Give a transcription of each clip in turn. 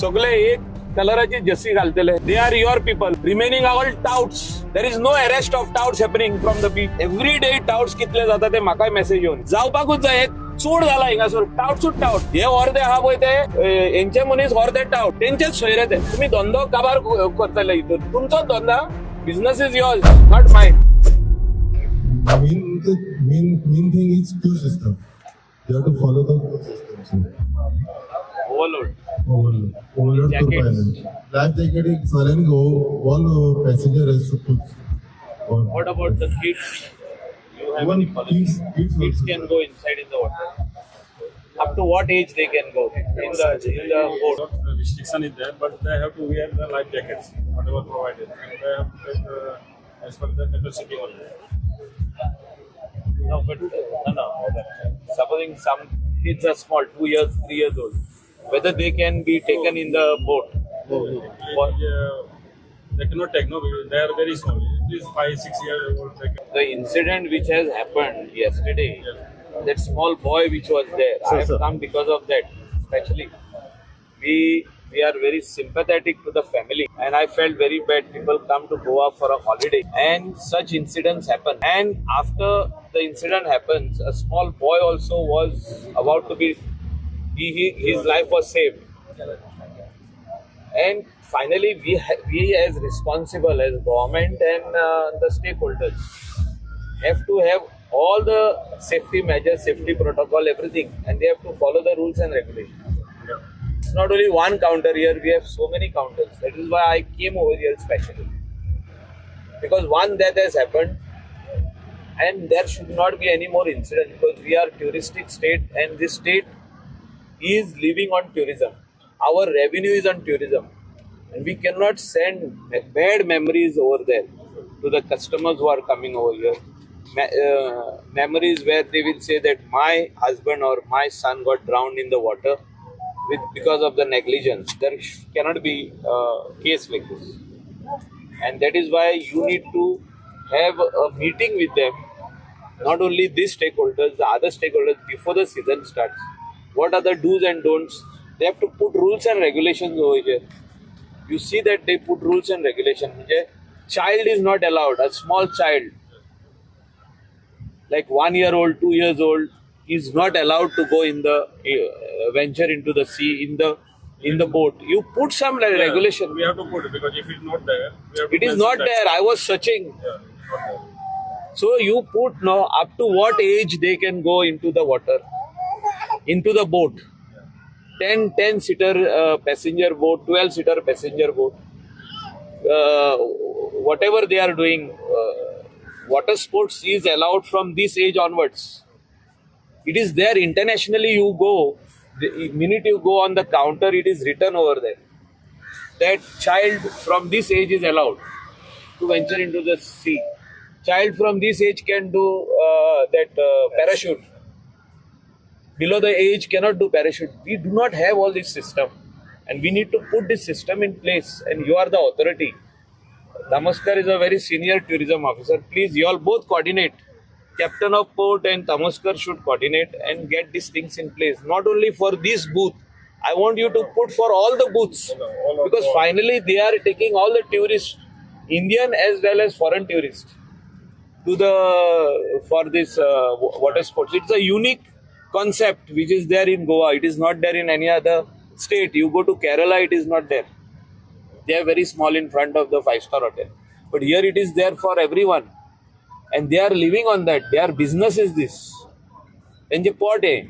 सगळे एक कलराची जर्सी घालतले. They are your people. Remaining all touts. There is no arrest of touts happening from the beach. Every day touts कितले जाता ते म्हाकाय मेसेज येऊन जावपाकूच जाय. चूड झाला हिंगासोर टाउटसूच टाउट. हे व्हर ते आहा पळय ते हेंचे मनीस व्हर ते टाउट. तेंचेच सोयरे ते. तुम्ही धंदो काबार करतले हितून. तुमचोच धंदा. Business is yours, not mine. Main thing is queue system. You have to follow the queue system. Overload. Overload to pilot. Life jacketing, foreign go, all passenger has to put. What about the kids? You have any policy? Kids can go inside in the water. Up to what age they can go in the boat? The restriction is there, but they have to wear the life jackets, whatever provided. They have to take as per the capacity only. No, but no. Supposing some kids are small, 2 years, 3 years old, whether they can be taken in the boat. They cannot take, no, because they are very small. At least 5-6 years old. The incident which has happened yesterday, that small boy which was there, I have come because of that. Especially, we are very sympathetic to the family, and I felt very bad. People come to Goa for a holiday, and such incidents happen. And after the incident happens, a small boy also was about to be, his life was saved. And finally, we as responsible as government and the stakeholders have to have all the safety measures, safety protocol, everything, and they have to follow the rules and regulations. It's not only one counter here, we have so many counters. That is why I came over here specially. Because one death has happened, and there should not be any more incidents, because we are a touristic state, and this state is living on tourism. Our revenue is on tourism, and we cannot send bad memories over there to the customers who are coming over here. Memories where they will say that my husband or my son got drowned in the water because of the negligence. There cannot be a case like this, and that is why you need to have a meeting with them. Not only these stakeholders, the other stakeholders, before the season starts. What are the do's and don'ts? They have to put rules and regulations over here. You see that they put rules and regulations. Child is not allowed. A small child, like 1 year old, 2 years old, is not allowed to go in the venture into the sea in the boat. You put some regulation. We have to put it, because if it's not there, we have to It is not there. I was searching. Yeah, it's not there. So you put now up to what age they can go into the water, into the boat. 10-seater passenger boat, 12-seater passenger boat. Whatever they are doing, water sports is allowed from this age onwards. It is there internationally. You go, the minute you go on the counter, it is written over there that child from this age is allowed to venture into the sea. Child from this age can do parachute. Below the age cannot do parachute. We do not have all this system, and we need to put this system in place, and you are the authority. Tamaskar is a very senior tourism officer. Please, you all both coordinate. Captain of port and Tamaskar should coordinate and get these things in place. Not only for this booth. I want you to put for all the booths, because finally they are taking all the tourists, Indian as well as foreign tourists, for this water sports. It's a unique concept which is there in Goa. It is not there in any other state. You go to Kerala, it is not there. They are very small in front of the 5-star hotel. But here it is there for everyone. And they are living on that. Their business is this. त्यांचे पोट आहे.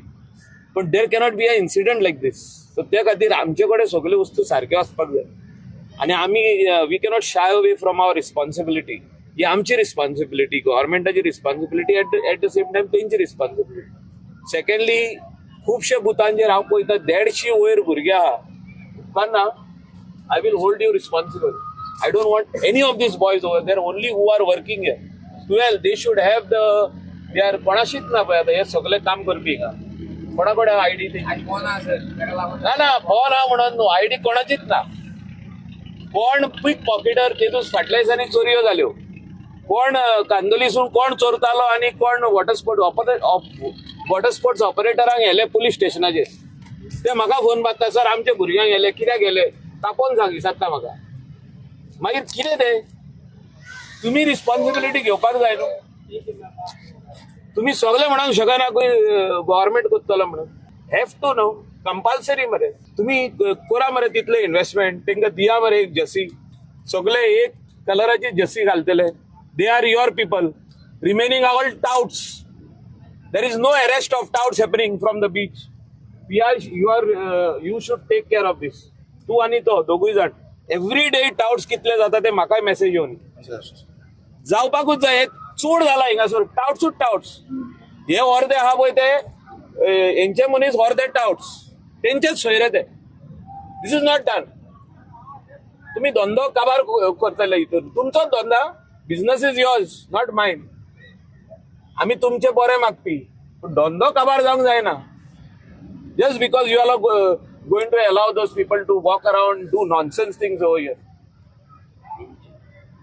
पण there cannot be a incident like this. So त्या खातीर आमचे कडेन सगळ्यो वस्तू सारक्यो आसपाक जाय. आनी आमी we cannot shy away from our responsibility. ही आमची रिस्पॉन्सिबिलिटी, गव्हर्मेंटाची responsibility, at the same time तेंची रिस्पॉन्सिबिलिटी. सेकंडली, खुबशे बुथांचेर हांव पळयता 150 वयर भुरगे आहा. उपकारना, I will hold you responsible. I don't want any of these boys over there, only who are working here. Well, they should have they are कोणाशीच ना पळय आता हे सगळे काम करपी का कोणाकडे आयडी ते ना फोन हा म्हणून न्हू आयडी कोणाचीच ना. कोण पिक पॉकेटर तेतून फाटल्या दिसांनी चोरयो जाल्यो. कोण कांदोलीसून कोण चोरतालो आनी कोण वॉटर स्पोर्ट्स ऑपरेटरांक हेले पुलीस स्टेशनाचेर. ते म्हाका फोन मारता, सर आमचे भुरग्यांक गेले कित्याक गेले तापोवन सांग दिसता म्हाका. मागीर कितें ते तुमी रिस्पॉन्सिबिलिटी घेवपाक जाय न्हू. तुम्ही सगळे म्हणून शकना गव्हर्नमेंट करतलो म्हणून. हॅव टू नो कंपल्सरी मरे. तुम्ही करा मरे तितले इन्व्हेस्टमेंट, तांकां दिया मरे एक जर्सी. सगळे एक कलराची जर्सी घालतले. They are your people. Remaining all touts. There is no arrest of touts happening from the beach. You should take care of this. तू आणि तो दोगूय जाण एव्हरी डे टाउट्स कितले जाता ते म्हाकाय मेसेज येवन जावपाकूच जाय. चूड जाला हिंगासर टाउट्सूच टाउट्स. हे व्हरते आहा पळय ते हेंचे मनीस व्हरते टाउट्स, तेंचेच सोयरे ते. This is not done. तुम्ही धंदो काबार करतले हितून. तुमचोच धंदा. Business is yours not mine. आम्ही तुमचे बरे मागपी, पूण धंदो काबार जावंक जायना. Just because you are going to allow those people to walk around do nonsense things over here.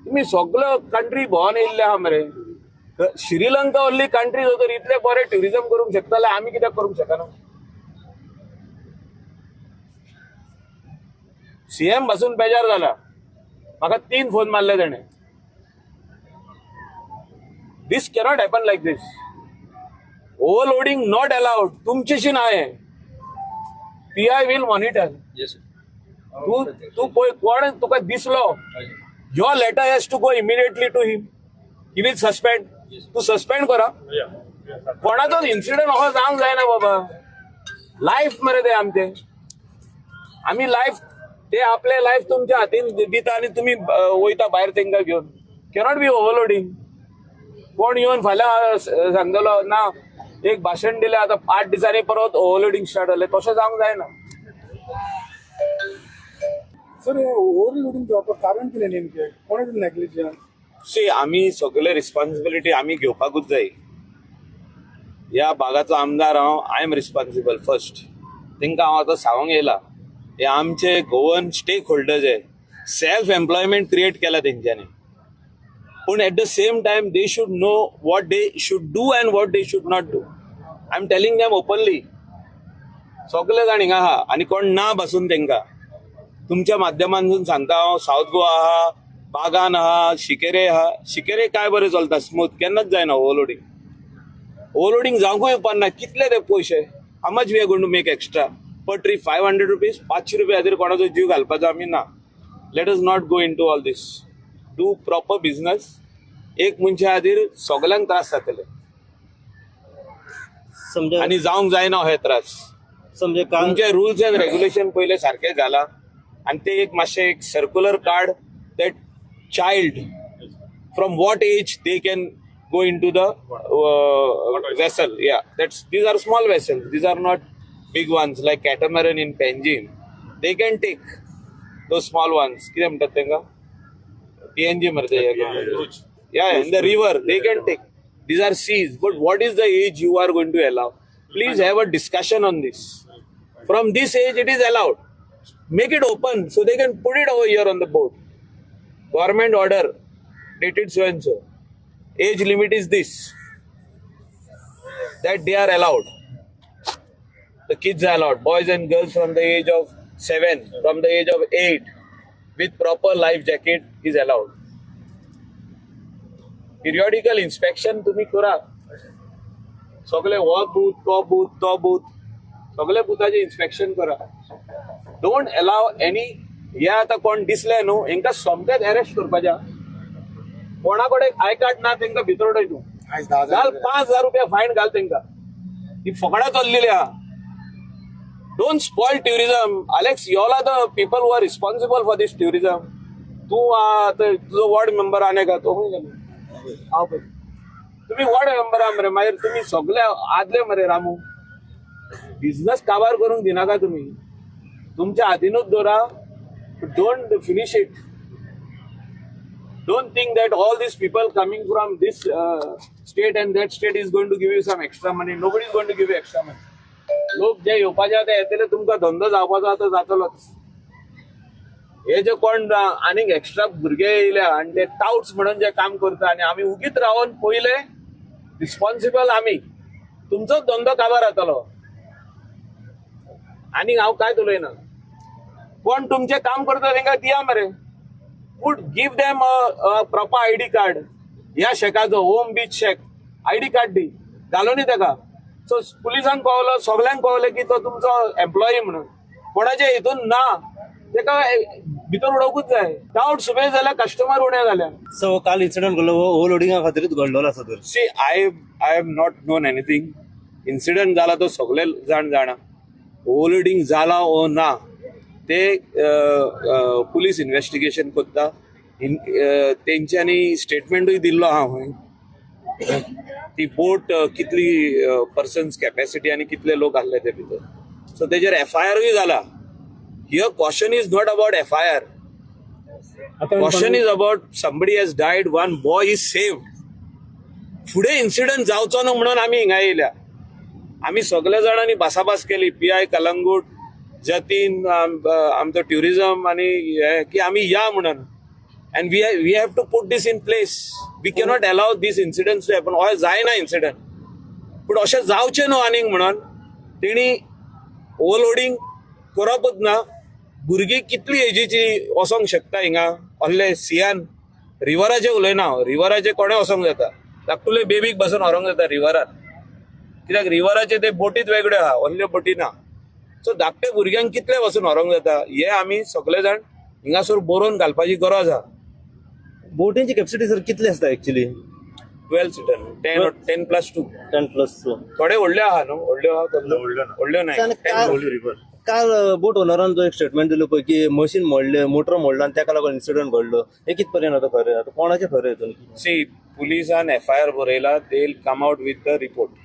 तुम्ही सगळं कंट्री भोंवन येयल्ले आहा मरे. श्रीलंका व्हडली कंट्री जर इतले बरे ट्युरिझम करूंक शकताले, आमी कित्याक करूंक शकना. सीएम बसून बेजार जाला. म्हाका 3 फोन मारले तेणे. This cannot happen like this. Overloading not allowed. तुमचेशी नाय. PI will monitor. तू पळय कोण तुका दिसलो, your letter has to go immediately to him. He will suspend. तू सस्पेंड करा. कोणाचोच इन्सिडेंट हो जावंक जायना बाबा. लायफ मरे ते आमचे. आम्ही लायफ ते आपले लायफ तुमच्या हातीन दिता आणि तुम्ही वयता भायर तेंकां घेवन. Cannot be overloading. कोण येवन फाल्यां सांगतलो ना एक भाशण दिलें आतां 8 दिसांनी परत ओव्हरलोडिंग स्टार्ट जालें. तशें जावंक जायना. सर ओव्हरलोडिंग जावपाक कारण कितें नेमकें? कोणाचें नेग्लिजन्स? सी आमी सगळे रिस्पॉन्सिबिलिटी आमी घेवपाकूच जाय. ह्या भागाचो आमदार हांव. I am responsible first. तांकां हांव आतां सांगूंक येयला हे आमचे गोवन स्टेक होल्डर्स आहे. सेल्फ एम्प्लॉयमेंट क्रिएट केला तेंच्यांनी. पूण eight the same time they should know what they should do and what they should not do. I am telling them openly. सगळे जाण हिंगा आहा आनी कोण ना बसून तेंकां. तुमच्या माध्यमांतून सांगता हांव. साऊथ गोवा आहा, बागान आहा, शिकेरे आहा. शिकेरे काय बरें चलता स्मूथ. केन्नाच जायना ओव्हरलोडिंग. ओव्हरलोडिंग जावंकूय उपकारना. कितले ते पयशे. How much we are going to make extra per tree? 500 rupees. 500 रुपया खातीर कोणाचो जीव घालपाचो आमी ना. Let us not go into all this. Do proper business. एक मनशा खातीर सगळ्यांक त्रास जातले आनी जावंक जायना हे त्रास. तुमचे रुल्स अँड रेग्युलेशन पहिले सारखे घाला आणि ते एक मातशें एक circular card that child from what age they can go into the vessel. Yeah, these are small vessels. These are not big ones like catamaran in Panjim. They can take those small ones. कितें म्हणतात तेंका? PNG मरते. Yeah, in the river they can take. These are seas. But what is the age you are going to allow? Please have a discussion on this. From this age it is allowed. Make it open so they can put it over here on the boat. Government order dated so and so. Age limit is this. That they are allowed. The kids are allowed. Boys and girls from the age of 7, from the age of 8, with proper life jacket is allowed. Periodical inspection तुम्ही करा. सगळे हो booth, तो booth. सगळे बुथाचे inspection करा. Don't allow any. या आता कोण दिसले न्हू हेंका सोमतेच अरेस्ट करपाच्या. कोणाकडे आय कार्ड ना तेंका भितर उडय. तू घाल 5,000 रुपया फायन घाल तेंका. ही फकाडां चल्लेली आहा. Don't spoil tourism. Alex, you all are the people who are responsible for this tourism. तू तुझो वॉर्ड मेंबर आने का तो तुम्ही वॉर्ड मेंबर आहा मरे. मागीर तुम्ही सगळे आदले मरे रामू. बिझनेस काबार करूंक दिनाका तुम्ही. तुमच्या हातीनूच दवरा. Don't finish it. Don't think that all these people coming from this state and that state is going to give you some extra money. Nobody is going to give you extra money. लोक जे येवपाचे ते येतले तुमकां धंदो जावपाचो आतां जातलोच. हे जे कोण आनीक एक्स्ट्रा भुरगे येयले आनी ते टाउट्स म्हणून जे काम करता आनी आमी उगीच रावन पयले रिस्पॉन्सिबल आमी. तुमचोच धंदो काबार जातलो. आणि हांव काय उलयना कोण तुमचे काम करता तांकां दिया मरे पूण give them proper ID card ह्या शेकाचो होम बीच शेक आयडी कार्ड दी घालूनी ताका सो पुलिसांक कळवलो सगल्यांक कळवलें की तो तुमचो एम्प्लॉई म्हणून कोणाचे हितून ना ताका भितर उडोवूच जाय डावट सुबेज जाल्यार कस्टमर उणे जाल्या सो काल इन्सिडंट घडलो ओव्हरलोडिंगा खातीरच घडलेलो आसा तर see I have not known anything incident जाला तो सगळे जाण जाणा ओव्हरलोडिंग जाला ओ ना ते पुलीस इन्व्हेस्टिगेशन करता तेंच्यांनी स्टेटमेंटूय दिल्लो आहा खंय ती बोट कितली पर्सन्स कॅपॅसिटी आनी कितले लोक आसले ते भितर सो तेजेर FIR जाला here question is not about FIR question is about somebody has died one boy is saved फुडें इन्सिडंट जावचो न्हू म्हणून आमी हिंगा येयल्या आमी सगळे जाणांनी भासाभास केली PI कलंगूट जतीन आमचो ट्युरिझम आनी की आमी या म्हणून and we have to put this in place we cannot allow these incidents to happen or जायना incident पण अशें जावचें न्हू आनीक म्हणून तेणी ओव्हरलोडिंग करपूच ना भुरगीं कितली एजीची वसोंक शकता हिंगा असले सियान रिवराचेर उलयना हांव रिवराचेर कोणें वसोंक जाता धाकटुले बेबीक बसून व्हरोंक जाता रिवरान कित्याक रिवराचे ते बोटीच वेगळ्यो आहा असल्यो बोटी ना सो धाकटे भुरग्यांक कितले वचून व्हरोंक जाता हे आमी सगळे जाण हिंगासर बरोवन घालपाची गरज आहा बोटींची कॅपॅसिटी सर कितली आसता एक्चुअली 12 सीटर 10+2 10+2 थोडे व्हडले आहा न्हू व्हडल्यो नाही काल बोट ओनरान जो एक स्टेटमेंट दिलो पळय की मशीन मोडले मोटर मोडलो आनी ताका लागून इन्सिडंट घडलो हे कित पर्यंत आतां खरें आतां कोणाचें खरें हितून सी पुलिसान FIR बरयला they will come out with the report